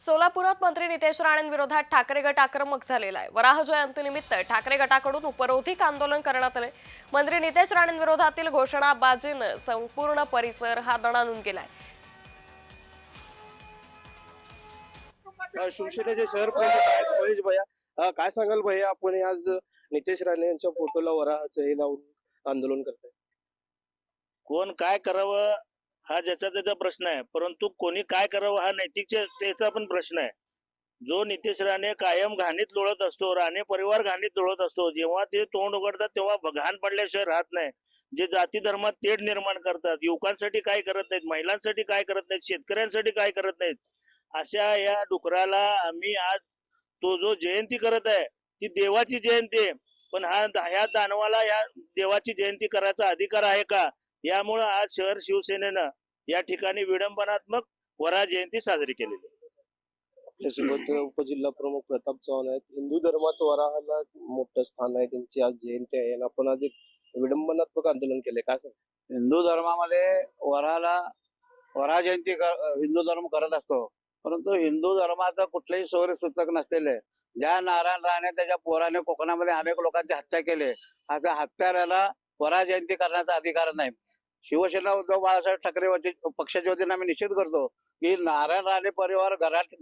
सोलापुरात मंत्री नितेश राणेंविरोधात ठाकरे गट आक्रमक झालेला आहे। वराह जयंतीनिमित्त ठाकरे गटाकडून उपरोधिक आंदोलन करण्यात आले। मंत्री नितेश राणेंविरोधातील घोषणाबाजीनं संपूर्ण परिसर हा दणाणून गेलाय। शिवसेनेचे शहर प्रमुख आहेत महेश भैया, काय सांगाल भैया, आपण आज नितेश राणे यांच्या फोटोला वराहाचं हे लावून आंदोलन करताय? कोण काय करावं हा ज्याचा त्याचा प्रश्न आहे, परंतु कोणी काय करावं हा नैतिकतेचा पण प्रश्न आहे। जो नितेश राणे कायम घाणीत लोळत असतो, राणे परिवार घाणीत लोळत असतो, जेव्हा ते तोंड उघडतात तेव्हा घाण पडल्याशिवाय राहत नाही। जे जाती धर्मात तेढ निर्माण करतात, युवकांसाठी काय करत नाहीत, महिलांसाठी काय करत नाहीत, शेतकऱ्यांसाठी काय करत नाहीत, अशा या डुकराला आम्ही आज तो जो जयंती करत आहे ती देवाची जयंती आहे, पण ह्या दानवाला या देवाची जयंती करायचा अधिकार आहे का? यामुळे आज शहर शिवसेनेनं या ठिकाणी विडंबनात्मक वराह जयंती साजरी केलेली आहे। त्यासोबत उपजिल्हा प्रमुख प्रताप चव्हाण आहेत। हिंदू धर्मात वराहाला मोठं स्थान आहे, त्यांची आज जयंती आहे आणि आपण आज एक विडंबनात्मक आंदोलन केले, काय सांग? हिंदू धर्मामध्ये वराह जयंती हिंदू धर्म करत असतो, परंतु हिंदू धर्माचं कुठलेही शौर्य सूचक नसलेले ज्या नारायण राणे त्याच्या पोराने कोकणामध्ये अनेक लोकांची हत्या केली, अशा हत्याराला वराह जयंती करण्याचा अधिकार नाही। शिवसेना उद्धव बाळासाहेब ठाकरे पक्षाच्या वतीने आम्ही निश्चित करतो की नारायण राणे परिवार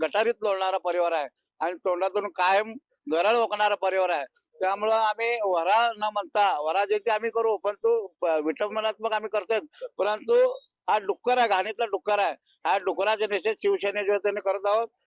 गटारीत लोळणारा परिवार आहे आणि तोंडातून कायम गरळ ओकणारा परिवार आहे। त्यामुळं आम्ही वराह न म्हणता वराह जयंती आम्ही करू, पण तो विटंबनात्मक आम्ही करतोय, परंतु हा डुक्कर आहे, घाणीतला डुक्कर आहे। हा डुकराचे निषेध शिवसेनेच्या वतीने करत आहोत